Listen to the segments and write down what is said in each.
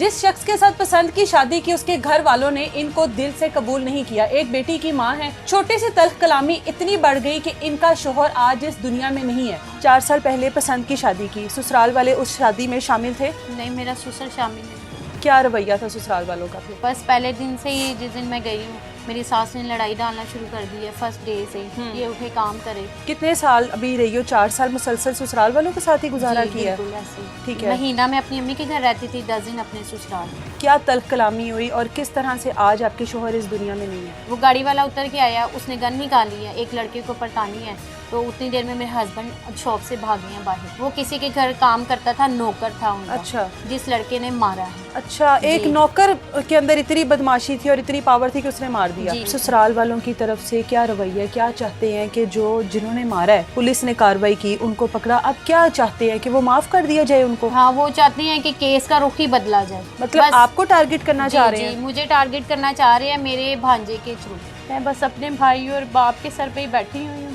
जिस शख्स के साथ पसंद की शादी की उसके घर वालों ने इनको दिल से कबूल नहीं किया। एक बेटी की मां है। छोटी सी तल्ख कलामी इतनी बढ़ गई कि इनका शोहर आज इस दुनिया में नहीं है। 4 साल पहले पसंद की शादी की, ससुराल वाले उस शादी में शामिल थे? नहीं, मेरा ससुर शामिल नहीं। क्या रवैया था ससुराल वालों का फिर? बस पहले दिन से ही, जिस दिन मैं गई हूँ, मेरी सास ने लड़ाई डालना शुरू कर दी है फर्स्ट डे से। ये उठे काम करे। कितने साल अभी रही हो? 4 साल मुसलसल ससुराल वालों के साथ ही गुजारा जी, किया? बिल्कुल ऐसे ही। ठीक है। महीना मैं अपनी अम्मी के घर रहती थी, 10 दिन अपने ससुराल। क्या तल्ख कलामी हुई और किस तरह से आज आपके शोहर इस दुनिया में नहीं है? वो गाड़ी वाला उतर के आया, उसने गन निकाली है, एक लड़के को परतानी है, तो उतनी देर में मेरे हस्बैंड शॉप से भागे हैं बाहर। वो किसी के घर काम करता था, नौकर था उनका। अच्छा। जिस लड़के ने मारा है। अच्छा, एक नौकर के अंदर इतनी बदमाशी थी और इतनी पावर थी कि उसने मार दिया। ससुराल वालों की तरफ से क्या रवैया, क्या चाहते हैं कि जिन्होंने मारा है, पुलिस ने कार्रवाई की, उनको पकड़ा, अब क्या चाहते हैं कि वो माफ कर दिया जाए उनको? हाँ, वो चाहती हैं कि केस का रुख ही बदला जाए। मतलब आपको टारगेट करना चाह रहे हैं? मुझे टारगेट करना चाह रहे हैं मेरे भांजे के थ्रू। मैं बस अपने भाई और बाप के सर पे ही बैठी हुई हूँ।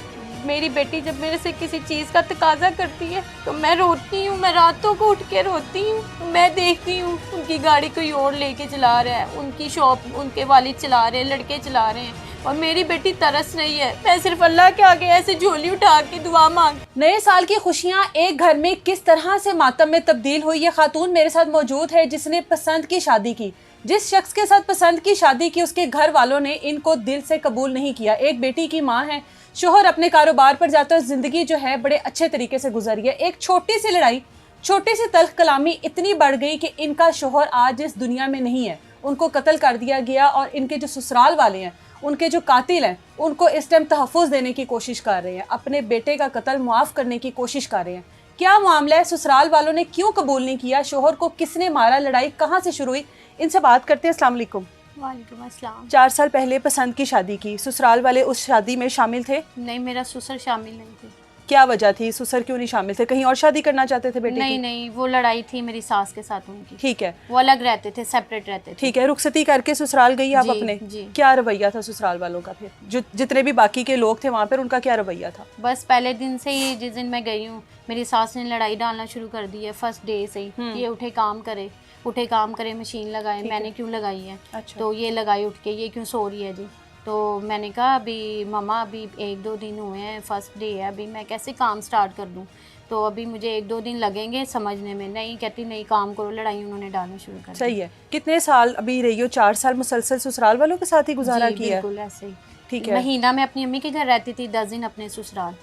मेरी बेटी जब मेरे से किसी चीज़ का तकाजा करती है तो मैं रोती हूँ, मैं रातों को उठ के रोती हूँ। मैं देखती हूँ उनकी गाड़ी कोई और लेके चला रहा है, उनकी शॉप उनके वालिद चला रहे हैं, लड़के चला रहे हैं, और मेरी बेटी तरस रही है। मैं सिर्फ अल्लाह के आगे ऐसे झोली उठा के दुआ मांग। नए साल की खुशियां एक घर में किस तरह से मातम में तब्दील हुई, ये खातून मेरे साथ मौजूद है जिसने पसंद की शादी की। जिस शख्स के साथ पसंद की शादी की उसके घर वालों ने इनको दिल से कबूल नहीं किया। एक बेटी की मां है। शोहर अपने कारोबार पर जाता है। जिंदगी जो है बड़े अच्छे तरीके से गुजरी है। एक छोटी सी लड़ाई, छोटी सी तल्ख कलामी इतनी बढ़ गई कि इनका शोहर आज इस दुनिया में नहीं है। उनको कत्ल कर दिया गया और इनके जो ससुराल वाले हैं, उनके जो कातिल हैं, उनको इस टाइम तहफ़्फ़ुज़ देने की कोशिश कर रहे हैं, अपने बेटे का कत्ल मुआफ़ करने की कोशिश कर रहे हैं। क्या मामला है? ससुराल वालों ने क्यों कबूल नहीं किया? शोहर को किसने मारा? लड़ाई कहाँ से शुरू हुई? इनसे बात करते हैं। अस्सलाम वालेकुम। वालेकुम अस्सलाम। 4 साल पहले पसंद की शादी की, ससुराल वाले उस शादी में शामिल थे? नहीं, मेरा ससुर शामिल नहीं थे। क्या वजह थी? ससुर क्यों नहीं शामिल थे? कहीं और शादी करना चाहते थे बेटे नहीं की? नहीं, वो लड़ाई थी मेरी सास के साथ उनकी। ठीक है। वो अलग रहते थे, सेपरेट रहते थे। ठीक है, रुखसती करके ससुराल गई आप अपने? जी। क्या रवैया था ससुराल वालों का फिर? जो जितने भी बाकी के लोग थे वहाँ पर, उनका क्या रवैया था? बस पहले दिन से ही, जिस दिन मैं गई हूँ, मेरी सास ने लड़ाई डालना शुरू कर दी है फर्स्ट डे से ही। ये उठे काम करे, मशीन लगाए। मैंने क्यों लगाई है? अच्छा। तो ये लगाई उठ के, ये क्यों सो रही है जी? तो मैंने कहा अभी मम्मा, अभी 1-2 दिन हुए हैं, फर्स्ट डे है, अभी मैं कैसे काम स्टार्ट कर दूँ? तो अभी मुझे 1-2 दिन लगेंगे समझने में। नहीं कहती, नहीं काम करो। लड़ाई उन्होंने डालना शुरू कर दी। सही है। कितने साल अभी रही हो? 4 साल मुसलसल ससुराल वालों के साथ ही गुजारा किया? बिल्कुल ऐसे ही। ठीक है। महीना मैं अपनी अम्मी के घर रहती थी, 10 दिन अपने ससुराल।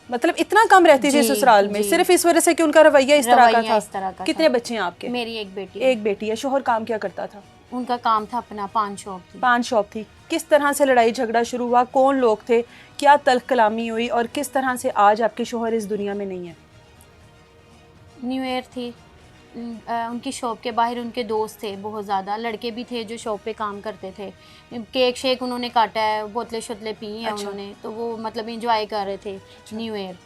मतलब इतना कम रहती थी ससुराल में, सिर्फ इस वजह से कि उनका रवैया इस तरह का था? कितने बच्चे हैं आपके? मेरी एक बेटी। एक बेटी है। शोहर काम क्या करता था? उनका काम था अपना, पान शॉप थी। पान शॉप थी। किस तरह से लड़ाई झगड़ा शुरू हुआ? कौन लोग थे? क्या तल्ख कलामी हुई और किस तरह से आज आपके शोहर इस दुनिया में नहीं है? न्यू ईयर थी, उनकी शॉप के बाहर उनके दोस्त थे बहुत ज़्यादा, लड़के भी थे जो शॉप पे काम करते थे। केक शेक उन्होंने काटा है, बोतलें शोतलें पी हैं। अच्छा। उन्होंने तो वो मतलब इंजॉय कर रहे थे। अच्छा। न्यू ईयर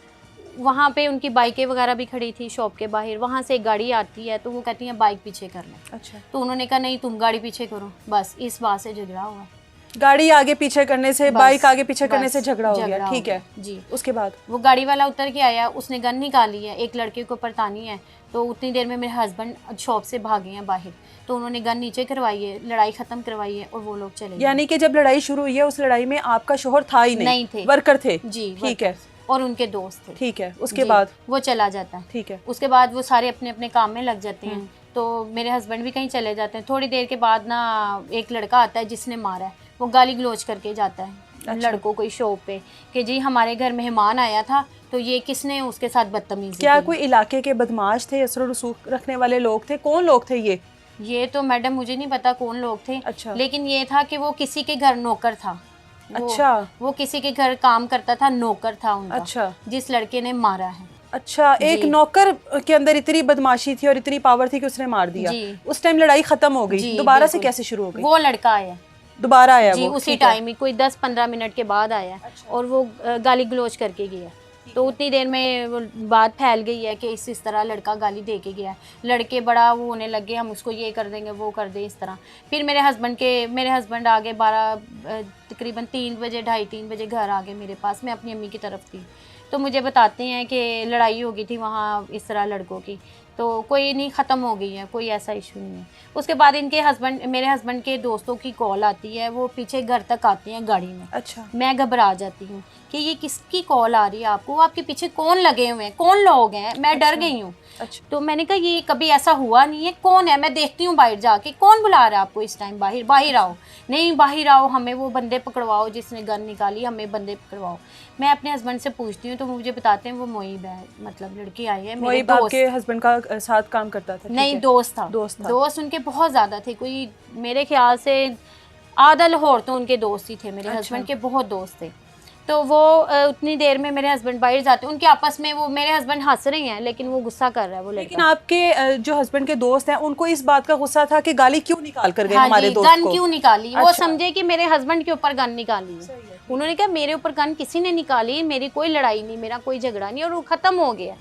वहाँ पे उनकी बाइकें वगैरह भी खड़ी थी शॉप के बाहर। वहाँ से एक गाड़ी आती है तो वो कहती हैं बाइक पीछे कर लें। अच्छा। तो उन्होंने कहा नहीं, तुम गाड़ी पीछे करो। बस इस बात से झगड़ा हुआ। गाड़ी आगे पीछे करने से, बाइक आगे पीछे करने से झगड़ा हो गया। ठीक है जी। उसके बाद वो गाड़ी वाला उतर के आया, उसने गन निकाली है, एक लड़के को परतानी है, तो उतनी देर में मेरे हस्बैंड शॉप से भागे हैं बाहर। तो उन्होंने गन नीचे करवाई है, लड़ाई खत्म करवाई है और वो लोग चले गए। यानी कि जब लड़ाई शुरू हुई है, उस लड़ाई में आपका शोहर था ही नहीं थे, वर्कर थे? जी। ठीक है। और उनके दोस्त थे। ठीक है। उसके बाद वो चला जाता है। ठीक है। उसके बाद वो सारे अपने अपने काम में लग जाते हैं। तो मेरे हस्बैंड भी कहीं चले जाते हैं। थोड़ी देर के बाद ना एक लड़का आता है जिसने मारा है, वो गाली गलोच करके जाता है। अच्छा। लड़कों को शॉप पे कि जी हमारे घर मेहमान आया था तो ये किसने उसके साथ बदतमीजी क्या की? कोई इलाके के बदमाश थे, असर रसूख रखने वाले लोग थे? कौन लोग थे ये तो मैडम मुझे नहीं पता कौन लोग थे। अच्छा। लेकिन ये था कि वो किसी के घर नौकर था। अच्छा। वो किसी के घर काम करता था, नौकर था उनका। अच्छा। जिस लड़के ने मारा है। अच्छा, एक नौकर के अंदर इतनी बदमाशी थी और इतनी पावर थी कि उसने मार दिया। जी। उस टाइम लड़ाई खत्म हो गई, दोबारा से कैसे शुरू हो गई? वो लड़का आया, दोबारा आया जी, वो उसी टाइम ही कोई 10-15 मिनट के बाद आया। अच्छा। और वो गाली गलोच करके गया। तो उतनी देर में बात फैल गई है कि इस तरह लड़का गाली दे के गया। लड़के बड़ा वो होने लगे, हम उसको ये कर देंगे, वो कर दे, इस तरह। फिर मेरे हस्बैंड आ गए 12 तकरीबन 3 बजे, 2:30-3 बजे घर आ गए मेरे पास। मैं अपनी अम्मी की तरफ थी तो मुझे बताते हैं कि लड़ाई हो गई थी वहाँ इस तरह लड़कों की। तो कोई नहीं, ख़त्म हो गई है, कोई ऐसा इशू नहीं है। उसके बाद इनके हस्बैंड, मेरे हस्बैंड के दोस्तों की कॉल आती है, वो पीछे घर तक आते हैं गाड़ी में। अच्छा। मैं घबरा जाती हूँ कि ये किसकी कॉल आ रही है आपको, आपके पीछे कौन लगे हुए हैं, कौन लोग हैं, मैं डर गई हूँ। अच्छा। तो मैंने कहा ये कभी ऐसा हुआ नहीं है, कौन है, मैं देखती हूँ बाहर जाके, कौन बुला रहा है आपको इस टाइम, बाहर बाहर आओ, नहीं बाहर आओ, हमें वो बंदे पकड़वाओ जिसने गन निकाली, हमें बंदे पकड़वाओ। मैं अपने हस्बैंड से पूछती हूँ तो मुझे बताते हैं वो मोइब है, मतलब लड़की आई है, मेरे मोइब आपके हस्बैंड का साथ काम करता था? नहीं, दोस्त था। दोस्त उनके बहुत ज़्यादा थे, कोई मेरे ख्याल से आधा लाहौर तो उनके दोस्त ही थे, मेरे हस्बैंड के बहुत दोस्त थे। तो वो उतनी देर में मेरे हस्बैंड बाहर जाते, उनके आपस में वो, मेरे हस्बैंड हंस रहे हैं लेकिन वो गुस्सा कर रहा है वो लड़का। लेकिन आपके जो हस्बैंड के दोस्त हैं उनको इस बात का गुस्सा था कि गाली क्यों निकाल कर गए हमारे दोस्त गन को? क्यों निकाली? वो अच्छा। समझे कि मेरे हस्बैंड के ऊपर गन निकाली है। उन्होंने कहा मेरे ऊपर गन किसी ने निकाली, मेरी कोई लड़ाई नहीं, मेरा कोई झगड़ा नहीं, और वो ख़त्म हो गया।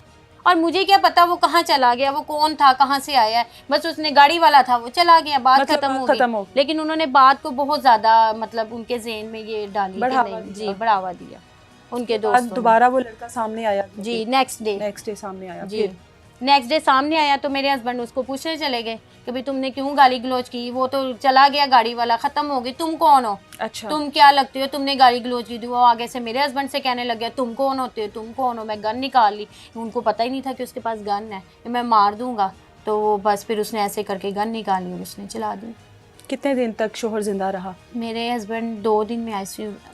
और मुझे क्या पता वो कहाँ चला गया, वो कौन था, कहाँ से आया है, बस उसने गाड़ी वाला था, वो चला गया, बात मतलब खत्म हो खत्म गई। हो गई। लेकिन उन्होंने बात को बहुत ज़्यादा मतलब उनके ज़हन में ये डाली कि बढ़ावा नहीं दिया। जी, बढ़ावा दिया उनके आज दोस्तों ने। दोबारा वो लड़का सामने आया? जी, नेक्स्ट डे सामने आया। जी, नेक्स्ट डे सामने आया तो मेरे हस्बैंड उसको पूछने चले गए कि भाई तुमने क्यों गाली गलौज की, वो तो चला गया गाड़ी वाला, ख़त्म हो गई, तुम कौन हो? अच्छा। तुम क्या लगती हो, तुमने गाली गलौज की? वो आगे से मेरे हस्बैंड से कहने लग गया तुम कौन होते हो, तुम कौन हो? मैं गन निकाल ली। उनको पता ही नहीं था कि उसके पास गन है, कि मैं मार दूंगा। तो बस फिर उसने ऐसे करके गन निकाली और उसने चला दी। कितने दिन तक शोहर जिंदा रहा? मेरे हस्बैंड 2 दिन में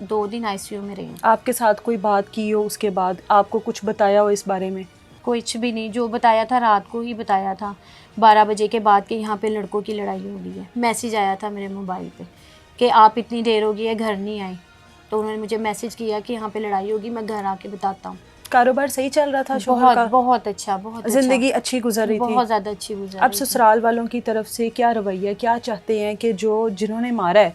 दो दिन आईसीयू में रहे। आपके साथ कोई बात की हो उसके बाद, आपको कुछ बताया हो इस बारे में? कुछ भी नहीं, जो बताया था रात को ही बताया था, 12 बजे के बाद के यहाँ पे लड़कों की लड़ाई हो गई है। मैसेज आया था मेरे मोबाइल पे कि आप इतनी देर हो गई है घर नहीं आई, तो उन्होंने मुझे मैसेज किया कि यहाँ पे लड़ाई होगी, मैं घर आके बताता हूँ। कारोबार सही चल रहा था शोहर का? बहुत अच्छा, बहुत जिंदगी अच्छी गुजर रही थी? बहुत ज़्यादा अच्छी गुजर अब रही थी। ससुराल वालों की तरफ से क्या रवैया, क्या चाहते हैं कि जिन्होंने मारा है,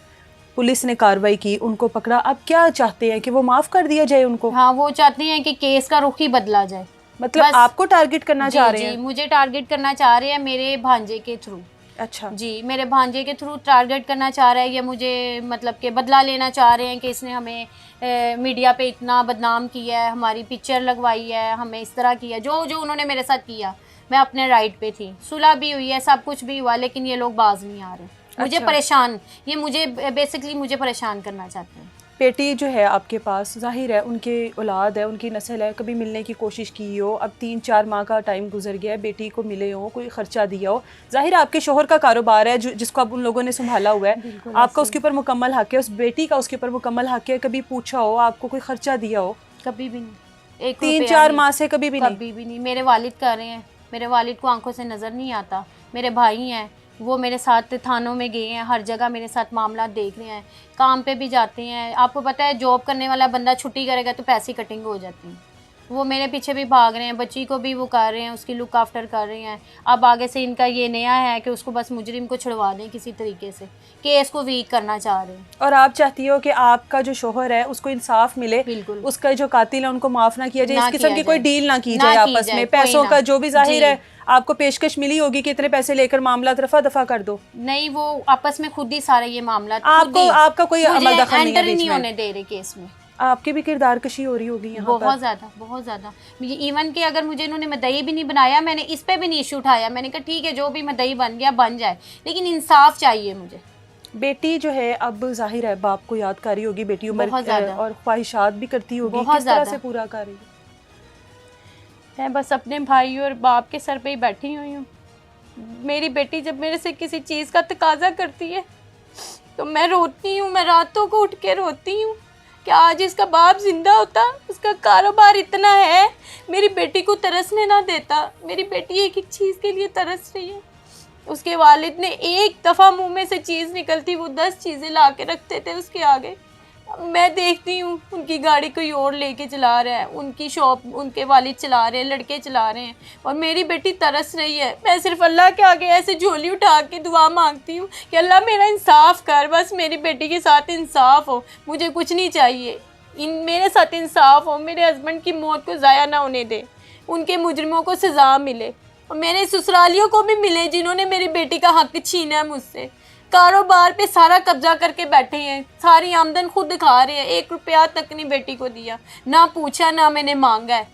पुलिस ने कार्रवाई की, उनको पकड़ा, अब क्या चाहते हैं कि वो माफ कर दिया जाए उनको? हाँ, वो चाहती हैं कि केस का रुख ही बदला जाए। मतलब आपको टारगेट करना चाह रहे हैं? मुझे टारगेट करना चाह रहे हैं मेरे भांजे के थ्रू। अच्छा जी, मेरे भांजे के थ्रू टारगेट करना चाह रहा है ये मुझे, मतलब कि बदला लेना चाह रहे हैं कि इसने हमें मीडिया पे इतना बदनाम किया है, हमारी पिक्चर लगवाई है, हमें इस तरह किया, जो जो उन्होंने मेरे साथ किया। मैं अपने राइट पे थी, सुलह भी हुई है, सब कुछ भी हुआ, लेकिन ये लोग बाज नहीं आ रहे। मुझे परेशान, ये मुझे बेसिकली मुझे परेशान करना चाहते हैं। बेटी जो है आपके पास, जाहिर है उनकी औलाद है, उनकी नस्ल है, कभी मिलने की कोशिश की हो, अब 3-4 माह का टाइम गुजर गया है, बेटी को मिले हो, कोई ख़र्चा दिया हो, जाहिर है आपके शोहर का कारोबार है जिसको अब उन लोगों ने संभाला हुआ है, आपका उसके ऊपर मुकम्मल हक है, उस बेटी का उसके ऊपर मुकम्मल हक है, कभी पूछा हो, आपको कोई ख़र्चा दिया हो? कभी भी नहीं, 3-4 माह से कभी भी नहीं? कभी भी नहीं। मेरे वालिद कर रहे हैं, मेरे वालिद को आंखों से नज़र नहीं आता। मेरे भाई हैं, वो मेरे साथ थानों में गए हैं, हर जगह मेरे साथ मामला देख रहे हैं, काम पे भी जाते हैं। आपको पता है जॉब करने वाला बंदा छुट्टी करेगा तो पैसे कटिंग हो जाती है। वो मेरे पीछे भी भाग रहे हैं, बच्ची को भी वो कर रहे हैं, उसकी लुक आफ्टर कर रहे हैं। अब आगे से इनका ये नया है कि उसको बस मुजरिम को छुड़वा दें किसी तरीके से, केस को वीक करना चाह रहे हैं। और आप चाहती हो कि आपका जो शोहर है उसको इंसाफ मिले, बिल्कुल। उसका जो कातिल है उनको माफ़ ना किया जाए, इस किस्म की कोई डील ना की ना जाए की आपस जाए, में, कोई पैसों ना। का जो भी जाहिर जी। है आपको पेशकश मिली होगी कि इतने पैसे लेकर मामला रफा दफा कर दो। नहीं, वो आपस में खुद ही सारा ये मामला, आपका कोई अमल दखल नहीं है एंटर बीच नहीं में? होने दे रहे केस में। आपकी भी किरदार कशी हो रही होगी यहाँ पर? बहुत ज़्यादा, बहुत ज़्यादा। इवन कि अगर मुझे इन्होंने मदई भी नहीं बनाया, मैंने इस पे भी नहीं इशू उठाया, मैंने कहा ठीक है जो भी मदई बन गया बन जाए, लेकिन इंसाफ चाहिए मुझे। बेटी जो है अब जाहिर है बाप को याद कर रही होगी, बेटी उम्र और ख्वाहिशात भी करती होगी, किस तरह से पूरा कर रही है? मैं बस अपने भाई और बाप के सर पे ही बैठी हुई हूँ। मेरी बेटी जब मेरे से किसी चीज़ का तकाजा करती है तो मैं रोती हूँ, मैं रातों को उठ के रोती हूँ कि आज इसका बाप जिंदा होता, उसका कारोबार इतना है, मेरी बेटी को तरसने ना देता। मेरी बेटी एक एक चीज़ के लिए तरस रही है। उसके वालिद ने एक दफ़ा मुंह में से चीज़ निकलती वो 10 चीज़ें ला के रखते थे उसके आगे। मैं देखती हूँ उनकी गाड़ी कोई और लेके चला रहा है, उनकी शॉप उनके वालिद चला रहे हैं, लड़के चला रहे हैं, और मेरी बेटी तरस रही है। मैं सिर्फ अल्लाह के आगे ऐसे झोली उठा के दुआ मांगती हूँ कि अल्लाह मेरा इंसाफ कर, बस मेरी बेटी के साथ इंसाफ हो, मुझे कुछ नहीं चाहिए, मेरे साथ इंसाफ हो, मेरे हस्बैंड की मौत को ज़ाया ना होने दे, उनके मुजरिमों को सज़ा मिले और मेरे ससुरालियों को भी मिले जिन्होंने मेरी बेटी का हक छीना है मुझसे। कारोबार पे सारा कब्जा करके बैठे हैं, सारी आमदन खुद खा रहे हैं, 1 रुपया तक नहीं बेटी को दिया, ना पूछा ना मैंने मांगा है।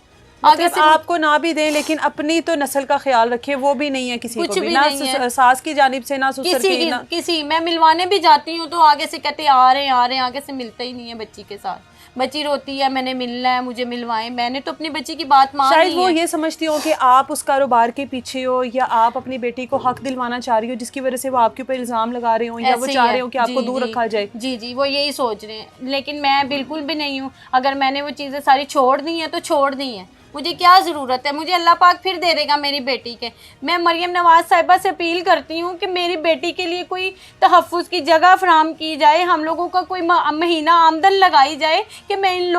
आगे मतलब से आपको ना भी दें लेकिन अपनी तो नस्ल का ख्याल रखें, वो भी नहीं है किसी कुछ को भी, भी ना नहीं है। सास की जानिब से ना ससुर की ना। किसी मैं मिलवाने भी जाती हूँ तो आगे से कहते हैं आ रहे हैं आ रहे हैं, आगे से मिलते ही नहीं है बच्ची के साथ। बच्ची रोती है मैंने मिलना है, मुझे मिलवाएं। मैंने तो अपनी बच्ची की बात मान शायद ली वो है। ये समझती हो कि आप उस कारोबार के पीछे हो, या आप अपनी बेटी को हक दिलवाना चाह रही हो जिसकी वजह से वो आपके ऊपर इल्ज़ाम लगा रहे हो, या वो ऐसे ही चाह है। रहे हो कि आपको जी दूर जी रखा जाए। जी जी, वो यही सोच रहे हैं, लेकिन मैं बिल्कुल भी नहीं हूँ। अगर मैंने वो चीज़ें सारी छोड़ दी हैं तो छोड़ दी हैं, मुझे क्या ज़रूरत है, मुझे अल्लाह पाक फिर दे देगा मेरी बेटी के। मैं मरियम नवाज़ साहिबा से अपील करती हूँ कि मेरी बेटी के लिए कोई तहफ़्फ़ुज़ की जगह फराहम की जाए, हम लोगों का कोई महीना आमदन लगाई जाए कि मैं इन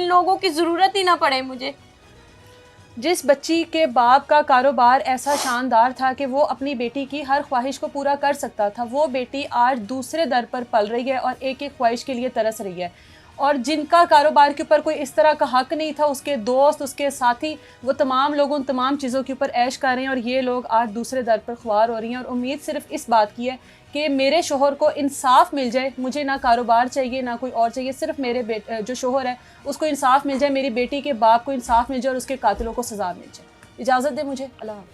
लोगों की ज़रूरत ही ना पड़े मुझे। जिस बच्ची के बाप का कारोबार ऐसा शानदार था कि वो अपनी बेटी की हर ख्वाहिश को पूरा कर सकता था, वो बेटी आज दूसरे दर पर पल रही है और एक एक ख्वाहिश के लिए तरस रही है। और जिनका कारोबार के ऊपर कोई इस तरह का हक नहीं था, उसके दोस्त, उसके साथी, वो तमाम लोग उन तमाम चीज़ों के ऊपर ऐश कर रहे हैं और ये लोग आज दूसरे दर पर ख्वार हो रही हैं। और उम्मीद सिर्फ इस बात की है कि मेरे शोहर को इंसाफ मिल जाए, मुझे ना कारोबार चाहिए ना कोई और चाहिए, सिर्फ मेरे जो शोहर है उसको इंसाफ मिल जाए, मेरी बेटी के बाप को इंसाफ मिल जाए और उसके कातिलों को सज़ा मिल जाए। इजाज़त दे मुझे, अल्लाह हाफ़िज़।